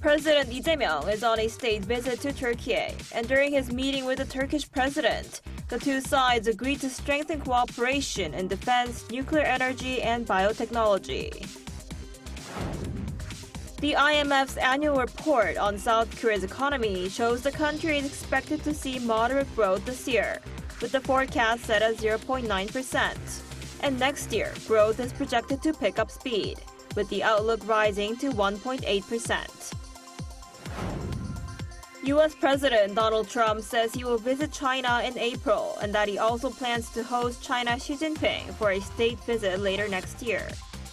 President Lee Jae-myung is on a state visit to Türkiye, and during his meeting with the Turkish president, the two sides agreed to strengthen cooperation in defense, nuclear energy, and biotechnology. The IMF's annual report on South Korea's economy shows the country is expected to see moderate growth this year, with the forecast set at 0.9%. And next year, growth is projected to pick up speed, with the outlook rising to 1.8%. U.S. President Donald Trump says he will visit China in April and that he also plans to host China's Xi Jinping for a state visit later next year.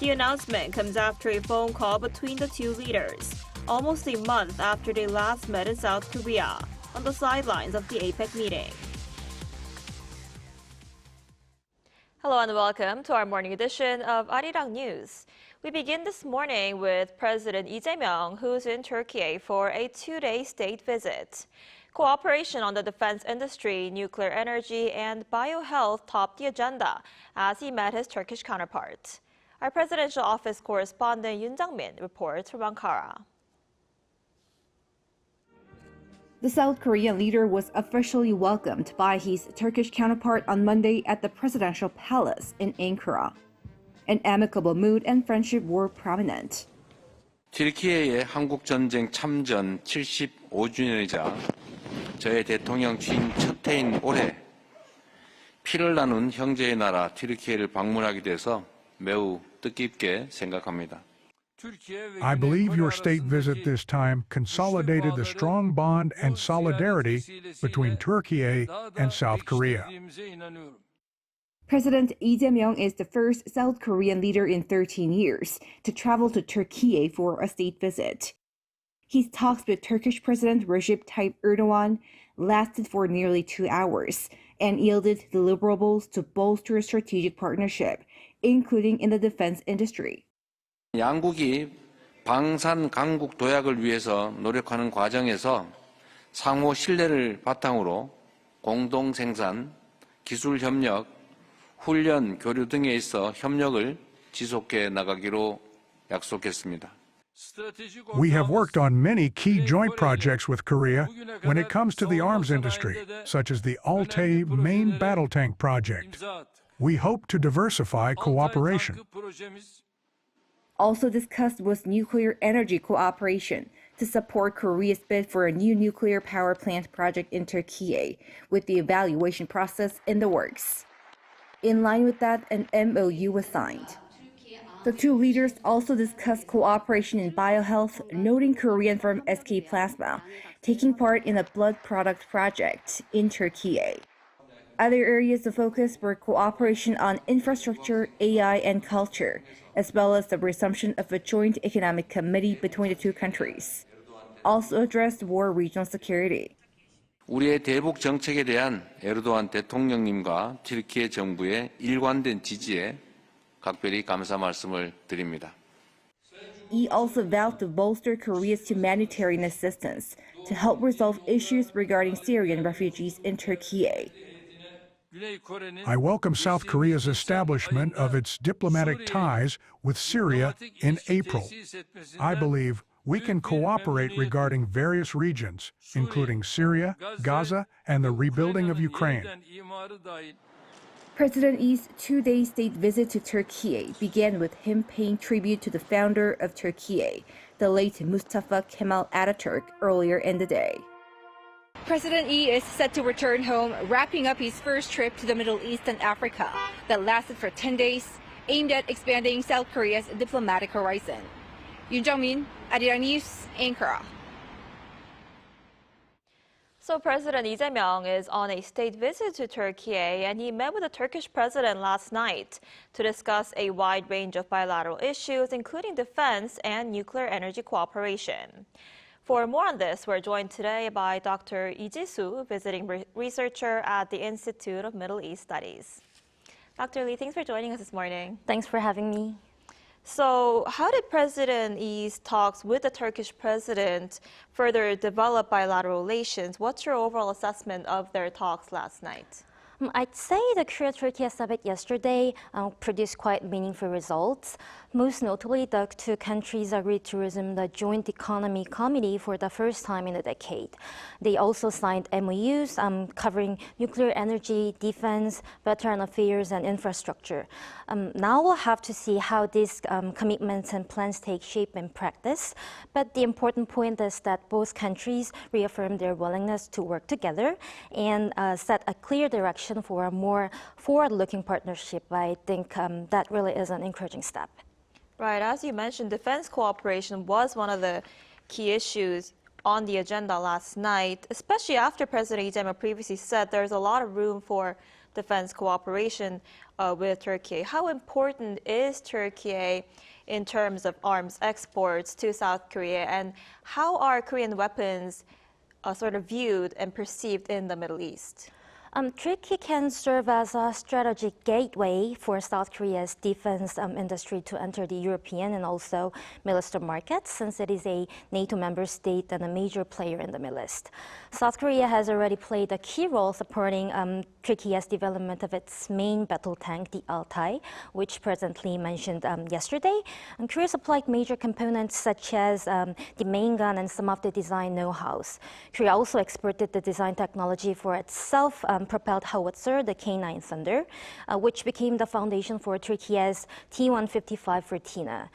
The announcement comes after a phone call between the two leaders, almost a month after they last met in South Korea, on the sidelines of the APEC meeting. Hello and welcome to our morning edition of Arirang News. We begin this morning with President Lee Jae-myung, who's in Türkiye for a two-day state visit. Cooperation on the defense industry, nuclear energy, and biohealth topped the agenda as he met his Turkish counterpart. Our presidential office correspondent Yoon Jang-min reports from Ankara. The South Korean leader was officially welcomed by his Turkish counterpart on Monday at the presidential palace in Ankara. An amicable mood and friendship were prominent. 튀르키예의 한국 전쟁 참전 75주년이자 저의 대통령 취임 첫 해인 올해 피를 나눈 형제의 나라 튀르키예를 방문하게 돼서 매우 뜻깊게 생각합니다. I believe your state visit this time consolidated the strong bond and solidarity between Türkiye and South Korea. President Lee Jae-myung is the first South Korean leader in 13 years to travel to Türkiye for a state visit. His talks with Turkish President Recep Tayyip Erdogan lasted for nearly 2 hours and yielded deliverables to bolster strategic partnership, including in the defense industry. 양국이 방산 강국 도약을 위해서 노력하는 과정에서 상호 신뢰를 바탕으로 공동 생산, 기술 협력, 훈련, 교류 등에 있어 협력을 지속해 나가기로 약속했습니다. We have worked on many key joint projects with Korea when it comes to the arms industry, such as the Altay main battle tank project. We hope to diversify cooperation. Also discussed was nuclear energy cooperation to support Korea's bid for a new nuclear power plant project in Türkiye, with the evaluation process in the works. In line with that, an MOU was signed. The two leaders also discussed cooperation in biohealth, noting Korean firm SK Plasma taking part in a blood product project in Türkiye. Other areas of focus were cooperation on infrastructure, AI, and culture, as well as the resumption of a joint economic committee between the two countries. Also addressed war regional security. 우리의 대북 정책에 대한 에르도안 대통령님과 튀르키예 정부의 일관된 지지에 각별히 감사 말씀을 드립니다. He also vowed to bolster Korea's humanitarian assistance to help resolve issues regarding Syrian refugees in Türkiye. I welcome South Korea's establishment of its diplomatic ties with Syria in April. I believe we can cooperate regarding various regions, including Syria, Gaza, and the rebuilding of Ukraine. President Lee's two-day state visit to Türkiye began with him paying tribute to the founder of Türkiye, the late Mustafa Kemal Atatürk, earlier in the day. President Lee is set to return home, wrapping up his first trip to the Middle East and Africa that lasted for 10 days, aimed at expanding South Korea's diplomatic horizon. Yoon Jang-min, Arirang News, Ankara. So President Lee Jae-myung is on a state visit to Türkiye, and he met with the Turkish president last night to discuss a wide range of bilateral issues, including defense and nuclear energy cooperation. For more on this, we're joined today by Dr. Lee Ji-soo, visiting researcher at the Institute of Middle East Studies. Dr. Lee, thanks for joining us this morning. Thanks for having me. So how did President Lee's talks with the Turkish president further develop bilateral relations? What's your overall assessment of their talks last night? I'd say the Korea-Turkey summit yesterday produced quite meaningful results. Most notably, the two countries agreed to resume the Joint Economy Committee for the first time in a decade. They also signed MOUs covering nuclear energy, defense, veteran affairs, and infrastructure. Now we'll have to see how these commitments and plans take shape in practice. But the important point is that both countries reaffirmed their willingness to work together and set a clear direction for a more forward-looking partnership. I think that really is an encouraging step. Right, as you mentioned, defense cooperation was one of the key issues on the agenda last night, especially after President Lee Soon-jae previously said there's a lot of room for defense cooperation with Turkey. How important is Turkey in terms of arms exports to South Korea, and how are Korean weapons sort of viewed and perceived in the Middle East? Turkey can serve as a strategic gateway for South Korea's defense industry to enter the European and also Middle Eastern markets, since it is a NATO member state and a major player in the Middle East. South Korea has already played a key role supporting Turkey's development of its main battle tank, the Altai, which President Lee mentioned yesterday. And Korea supplied major components such as the main gun and some of the design know-hows. Korea also exported the design technology for its self-propelled howitzer, the K9 Thunder, which became the foundation for Turkey's T-155 Fortina.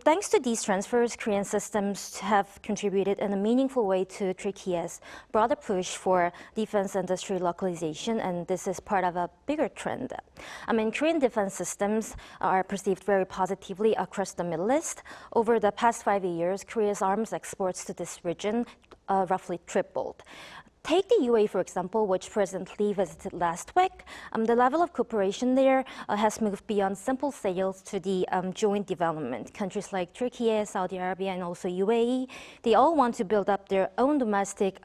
Thanks to these transfers, Korean systems have contributed in a meaningful way to Turkey's broader push for defense industry localization, and this is part of a bigger trend. Korean defense systems are perceived very positively across the Middle East. Over the past 5 years, Korea's arms exports to this region roughly tripled. Take the UAE, for example, which President Lee visited last week. The level of cooperation there has moved beyond simple sales to the joint development. Countries like Türkiye, Saudi Arabia, and also UAE, they all want to build up their own domestic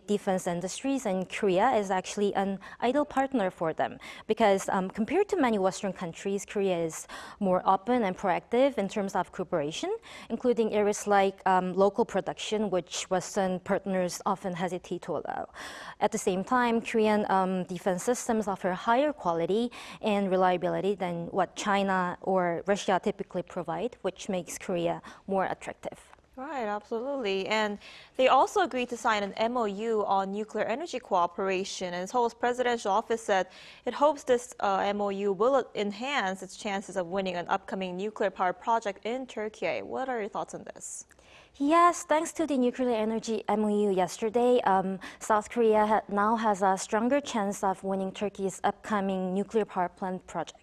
defense industries, and Korea is actually an ideal partner for them because compared to many Western countries, Korea is more open and proactive in terms of cooperation, including areas like local production, which Western partners often hesitate to allow. At the same time, Korean defense systems offer higher quality and reliability than what China or Russia typically provide, which makes Korea more attractive. Right, absolutely. And they also agreed to sign an MOU on nuclear energy cooperation. And Seoul's presidential office said it hopes this MOU will enhance its chances of winning an upcoming nuclear power project in Türkiye. What are your thoughts on this? Yes, thanks to the nuclear energy MOU yesterday, South Korea now has a stronger chance of winning Turkey's upcoming nuclear power plant project.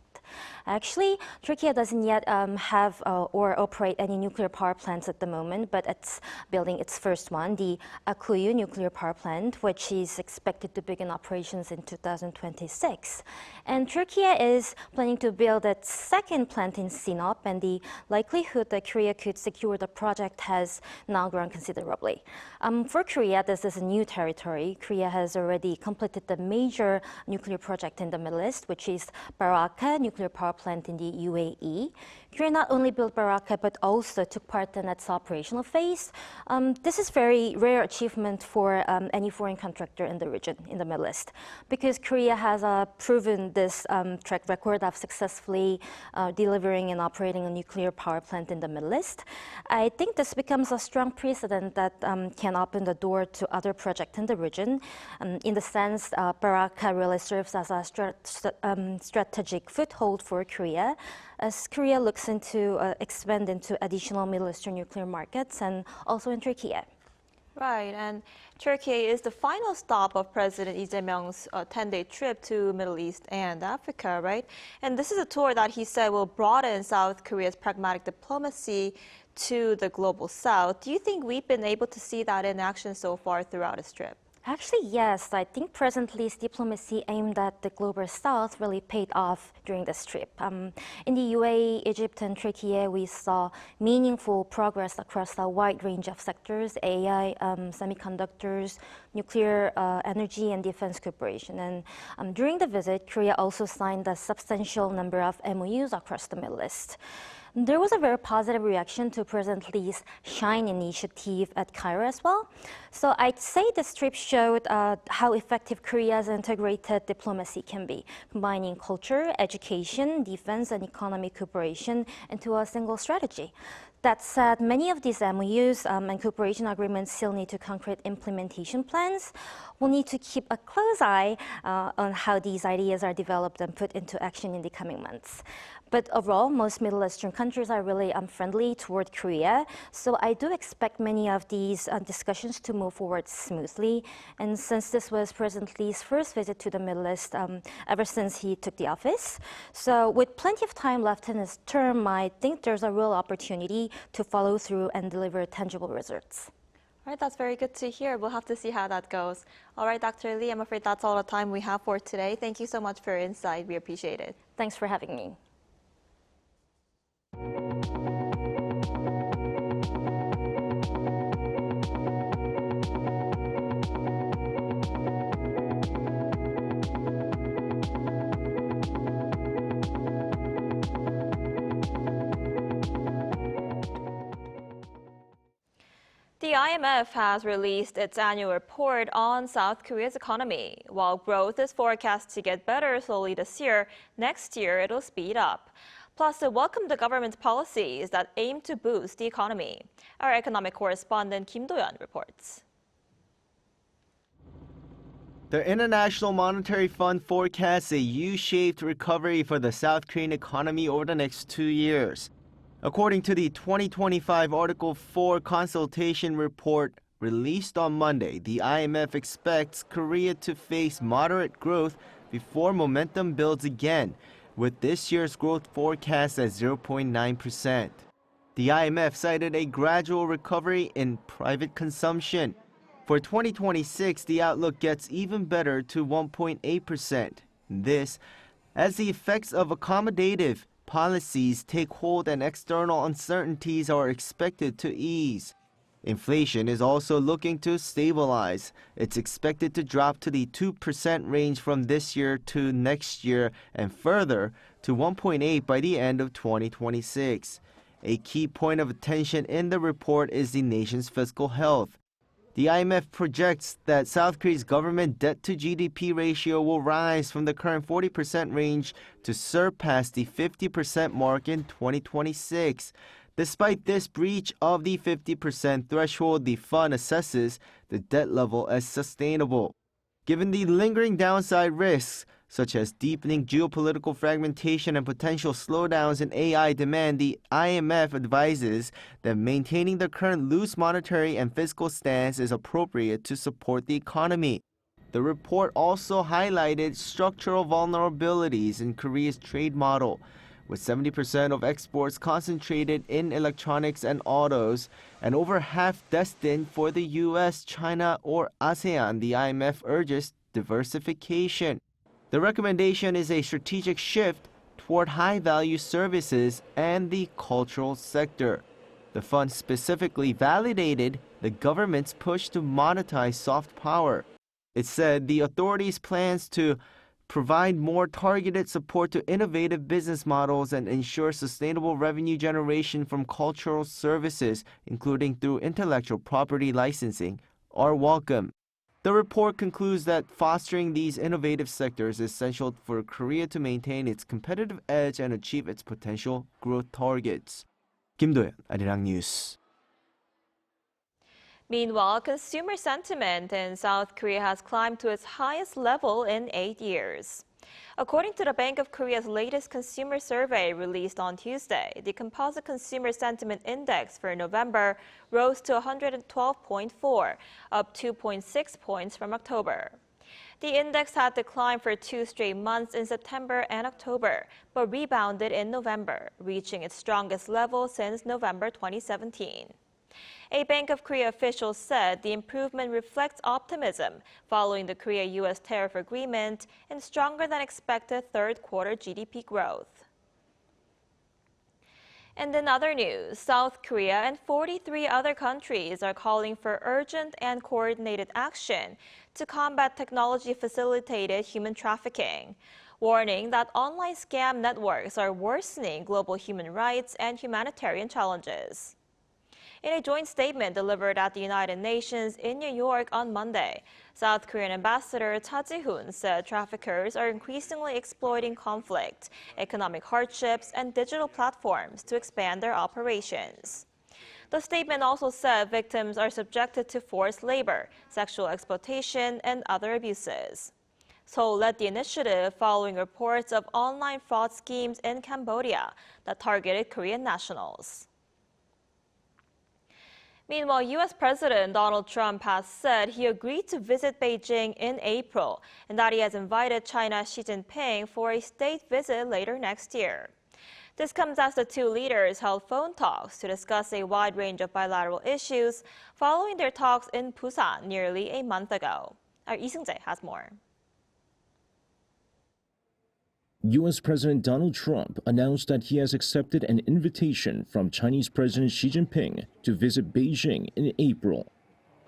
Actually, Turkey doesn't yet have or operate any nuclear power plants at the moment, but it's building its first one, the Akuyu nuclear power plant, which is expected to begin operations in 2026. And Turkey is planning to build its second plant in Sinop, and the likelihood that Korea could secure the project has now grown considerably. For Korea, this is a new territory. Korea has already completed the major nuclear project in the Middle East, which is Barakah nuclear power plant in the UAE. Korea not only built Barakah, but also took part in its operational phase. This is very rare achievement for any foreign contractor in the region, in the Middle East, because Korea has proven this track record of successfully delivering and operating a nuclear power plant in the Middle East. I think this becomes a strong precedent that can open the door to other projects in the region. In the sense, Barakah really serves as a strategic foothold for Korea, as Korea looks into expand into additional Middle Eastern nuclear markets and also in Türkiye. Right, and Turkey is the final stop of President Lee Jae-myung's 10-day trip to Middle East and Africa, right? And this is a tour that he said will broaden South Korea's pragmatic diplomacy to the global South. Do you think we've been able to see that in action so far throughout his trip? Actually, yes. I think President Lee's diplomacy aimed at the global South really paid off during this trip. In the UAE, Egypt, and Turkey, we saw meaningful progress across a wide range of sectors: AI, semiconductors, nuclear energy, and defense cooperation. And during the visit, Korea also signed a substantial number of MOUs across the Middle East. There was a very positive reaction to President Lee's Shine initiative at Cairo as well. So I'd say this trip showed how effective Korea's integrated diplomacy can be, combining culture, education, defense, and economic cooperation into a single strategy. That said, many of these MOUs and cooperation agreements still need to concrete implementation plans. We'll need to keep a close eye on how these ideas are developed and put into action in the coming months. But overall, most Middle Eastern countries are really friendly toward Korea. So I do expect many of these discussions to move forward smoothly. And since this was President Lee's first visit to the Middle East ever since he took the office, so with plenty of time left in his term, I think there's a real opportunity to follow through and deliver tangible results. All right, that's very good to hear. We'll have to see how that goes. All right, Dr. Lee, I'm afraid that's all the time we have for today. Thank you so much for your insight. We appreciate it. Thanks for having me. The IMF has released its annual report on South Korea's economy. While growth is forecast to get better slowly this year, next year it'll speed up. Plus, it welcomed the government's policies that aim to boost the economy. Our economic correspondent Kim Do-yeon reports. The International Monetary Fund forecasts a U-shaped recovery for the South Korean economy over the next 2 years. According to the 2025 Article 4 consultation report released on Monday, the IMF expects Korea to face moderate growth before momentum builds again, with this year's growth forecast at 0.9%. The IMF cited a gradual recovery in private consumption. For 2026, the outlook gets even better to 1.8%. This, as the effects of accommodative policies take hold and external uncertainties are expected to ease. Inflation is also looking to stabilize. It's expected to drop to the 2% range from this year to next year and further to 1.8% by the end of 2026. A key point of attention in the report is the nation's fiscal health. The IMF projects that South Korea's government debt-to-GDP ratio will rise from the current 40% range to surpass the 50% mark in 2026. Despite this breach of the 50% threshold, the fund assesses the debt level as sustainable. Given the lingering downside risks, such as deepening geopolitical fragmentation and potential slowdowns in AI demand, the IMF advises that maintaining the current loose monetary and fiscal stance is appropriate to support the economy. The report also highlighted structural vulnerabilities in Korea's trade model. With 70% of exports concentrated in electronics and autos, and over half destined for the US, China, or ASEAN, the IMF urges diversification. The recommendation is a strategic shift toward high-value services and the cultural sector. The fund specifically validated the government's push to monetize soft power. It said the authorities' plans to provide more targeted support to innovative business models and ensure sustainable revenue generation from cultural services, including through intellectual property licensing, are welcome. The report concludes that fostering these innovative sectors is essential for Korea to maintain its competitive edge and achieve its potential growth targets. Kim Do-yeon, Arirang News. Meanwhile, consumer sentiment in South Korea has climbed to its highest level in 8 years. According to the Bank of Korea's latest consumer survey released on Tuesday, the Composite Consumer Sentiment Index for November rose to 112.4, up 2.6 points from October. The index had declined for 2 straight months in September and October, but rebounded in November, reaching its strongest level since November 2017. A Bank of Korea official said the improvement reflects optimism following the Korea-U.S. tariff agreement and stronger than expected third-quarter GDP growth. And in other news, South Korea and 43 other countries are calling for urgent and coordinated action to combat technology-facilitated human trafficking. warning that online scam networks are worsening global human rights and humanitarian challenges. In a joint statement delivered at the United Nations in New York on Monday, South Korean Ambassador Cha Ji-hoon said traffickers are increasingly exploiting conflict, economic hardships, and digital platforms to expand their operations. The statement also said victims are subjected to forced labor, sexual exploitation, and other abuses. Seoul led the initiative following reports of online fraud schemes in Cambodia that targeted Korean nationals. Meanwhile, U.S. President Donald Trump has said he agreed to visit Beijing in April and that he has invited China's Xi Jinping for a state visit later next year. This comes as the two leaders held phone talks to discuss a wide range of bilateral issues following their talks in Busan nearly a month ago. Our Lee Soon-jae has more. U.S. President Donald Trump announced that he has accepted an invitation from Chinese President Xi Jinping to visit Beijing in April.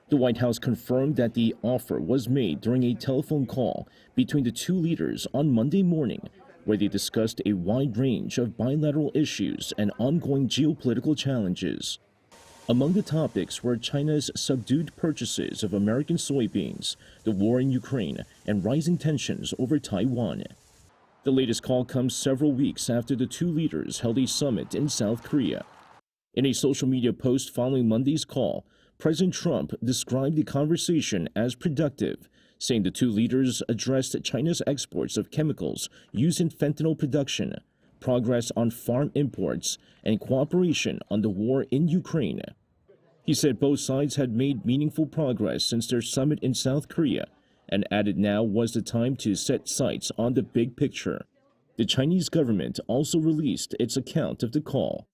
The White House confirmed that the offer was made during a telephone call between the two leaders on Monday morning, where they discussed a wide range of bilateral issues and ongoing geopolitical challenges. Among the topics were China's subdued purchases of American soybeans, the war in Ukraine, and rising tensions over Taiwan. The latest call comes several weeks after the two leaders held a summit in South Korea. In a social media post following Monday's call, President Trump described the conversation as productive, saying the two leaders addressed China's exports of chemicals used in fentanyl production, progress on farm imports, and cooperation on the war in Ukraine. He said both sides had made meaningful progress since their summit in South Korea, and added now was the time to set sights on the big picture. The Chinese government also released its account of the call.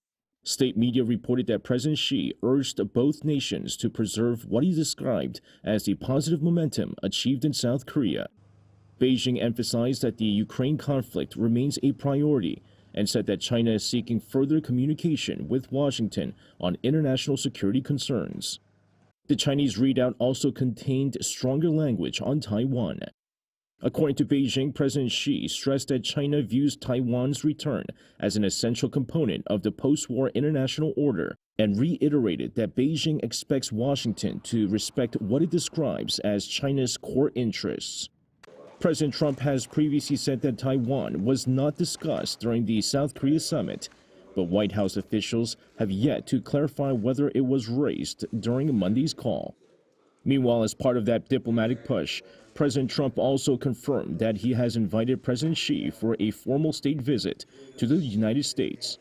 State media reported that President Xi urged both nations to preserve what he described as the positive momentum achieved in South Korea. Beijing emphasized that the Ukraine conflict remains a priority and said that China is seeking further communication with Washington on international security concerns. The Chinese readout also contained stronger language on Taiwan. According to Beijing, President Xi stressed that China views Taiwan's return as an essential component of the post-war international order and reiterated that Beijing expects Washington to respect what it describes as China's core interests. President Trump has previously said that Taiwan was not discussed during the South Korea summit, but White House officials have yet to clarify whether it was raised during Monday's call. Meanwhile, as part of that diplomatic push, President Trump also confirmed that he has invited President Xi for a formal state visit to the United States.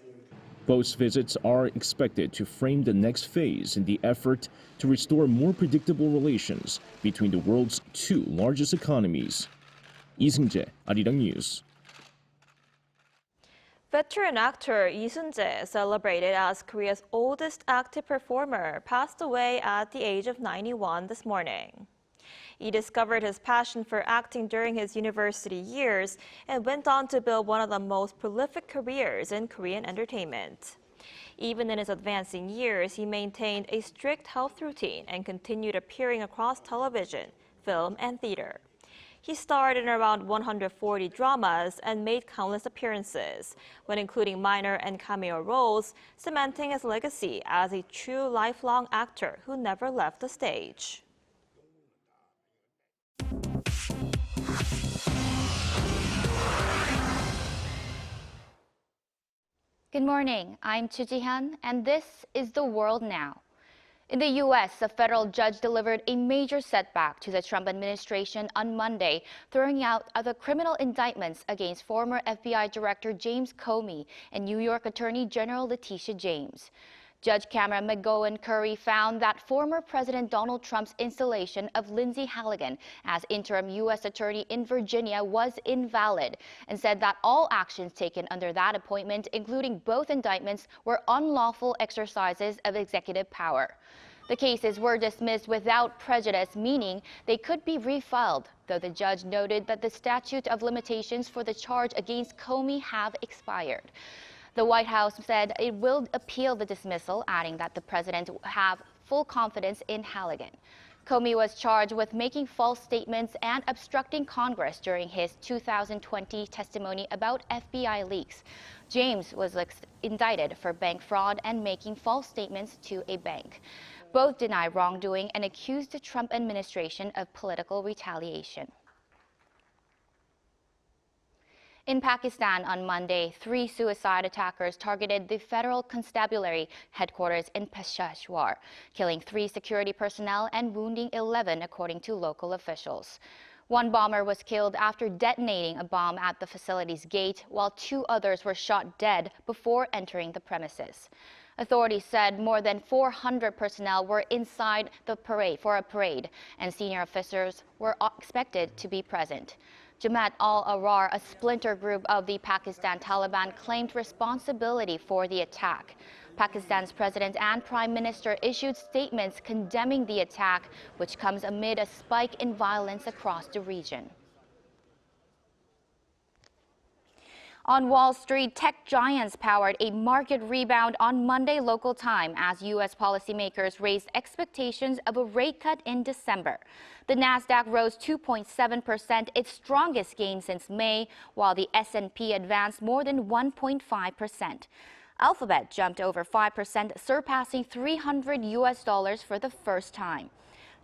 Both visits are expected to frame the next phase in the effort to restore more predictable relations between the world's two largest economies. Lee Soon-jae, Arirang News. Veteran actor Lee Soon-jae, celebrated as Korea's oldest active performer, passed away at the age of 91 this morning. He discovered his passion for acting during his university years and went on to build one of the most prolific careers in Korean entertainment. Even in his advancing years, he maintained a strict health routine and continued appearing across television, film, and theater. He starred in around 140 dramas and made countless appearances, when including minor and cameo roles, cementing his legacy as a true lifelong actor who never left the stage. Good morning, I'm Chu Ji-hyun, and this is The World Now. In the U.S., a federal judge delivered a major setback to the Trump administration on Monday, throwing out other criminal indictments against former FBI Director James Comey and New York Attorney General Letitia James. Judge Cameron McGowan Curry found that former President Donald Trump's installation of Lindsay Halligan as interim U.S. Attorney in Virginia was invalid and said that all actions taken under that appointment, including both indictments, were unlawful exercises of executive power. The cases were dismissed without prejudice, meaning they could be refiled, though the judge noted that the statute of limitations for the charge against Comey have expired. The White House said it will appeal the dismissal, adding that the president have full confidence in Halligan. Comey was charged with making false statements and obstructing Congress during his 2020 testimony about FBI leaks. James was indicted for bank fraud and making false statements to a bank. Both deny wrongdoing and accused the Trump administration of political retaliation. In Pakistan on Monday, 3 suicide attackers targeted the Federal Constabulary headquarters in Peshawar, killing 3 security personnel and wounding 11, according to local officials. One bomber was killed after detonating a bomb at the facility's gate, while 2 others were shot dead before entering the premises. Authorities said more than 400 personnel were inside the parade, and senior officers were expected to be present. Jamaat al-Ahrar, a splinter group of the Pakistan Taliban, claimed responsibility for the attack. Pakistan's president and prime minister issued statements condemning the attack, which comes amid a spike in violence across the region. On Wall Street, tech giants powered a market rebound on Monday local time as U.S. policymakers raised expectations of a rate cut in December. The Nasdaq rose 2.7%, its strongest gain since May, while the S&P advanced more than 1.5%. Alphabet jumped over 5%, surpassing $300 for the first time.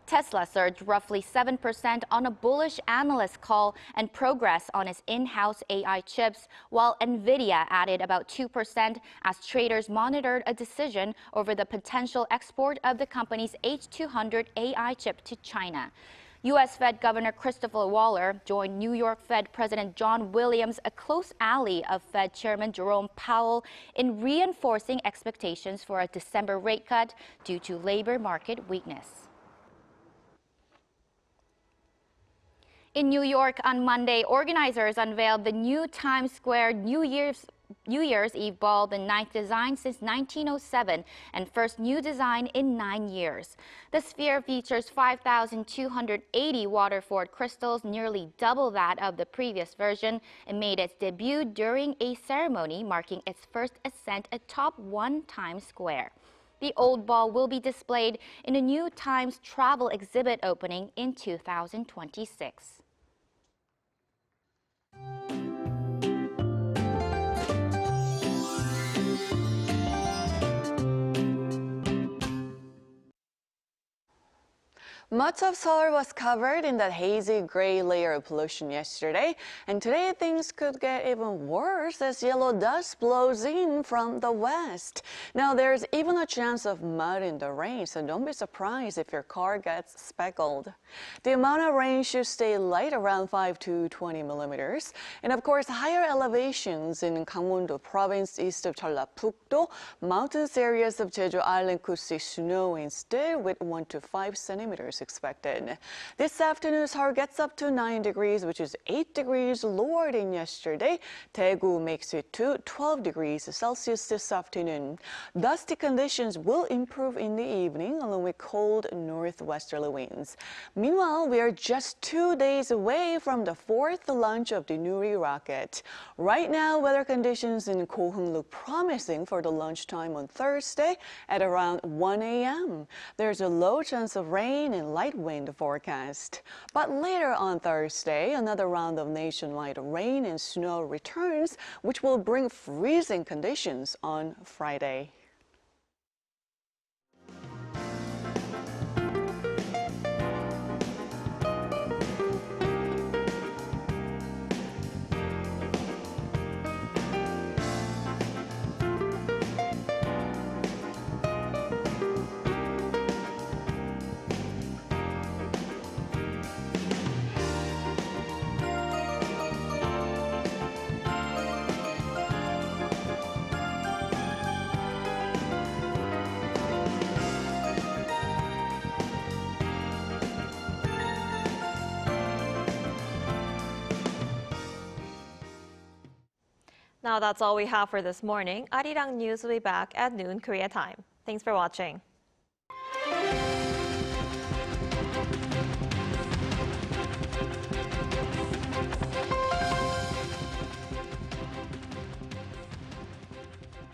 Tesla surged roughly 7% on a bullish analyst call and progress on its in-house AI chips, while Nvidia added about 2% as traders monitored a decision over the potential export of the company's H200 AI chip to China. U.S. Fed Governor Christopher Waller joined New York Fed President John Williams, a close ally of Fed Chairman Jerome Powell, in reinforcing expectations for a December rate cut due to labor market weakness. In New York on Monday, organizers unveiled the new Times Square New Year's Eve ball, the 9th design since 1907 and first new design in 9 years. The sphere features 5,280 Waterford crystals, nearly double that of the previous version, and made its debut during a ceremony marking its first ascent atop One Times Square. The old ball will be displayed in a new Times travel exhibit opening in 2026. Much of Seoul was covered in that hazy gray layer of pollution yesterday, and today things could get even worse as yellow dust blows in from the west. Now there's even a chance of mud in the rain, so don't be surprised if your car gets speckled. The amount of rain should stay light, around 5 to 20 millimeters. And of course, higher elevations in Gangwon-do province east of Jeollabuk-do, mountainous areas of Jeju Island could see snow instead, with 1 to 5 centimeters expected. This afternoon, Seoul gets up to 9 degrees, which is 8 degrees lower than yesterday. Daegu makes it to 12 degrees Celsius this afternoon. Dusty conditions will improve in the evening, along with cold northwesterly winds. Meanwhile, we are just 2 days away from the 4th launch of the Nuri rocket. Right now, weather conditions in Goheung look promising for the launch time on Thursday at around 1 a.m. There's a low chance of rain and light wind forecast. But later on Thursday, another round of nationwide rain and snow returns, which will bring freezing conditions on Friday. Now that's all we have for this morning. Arirang News will be back at noon Korea time. Thanks for watching.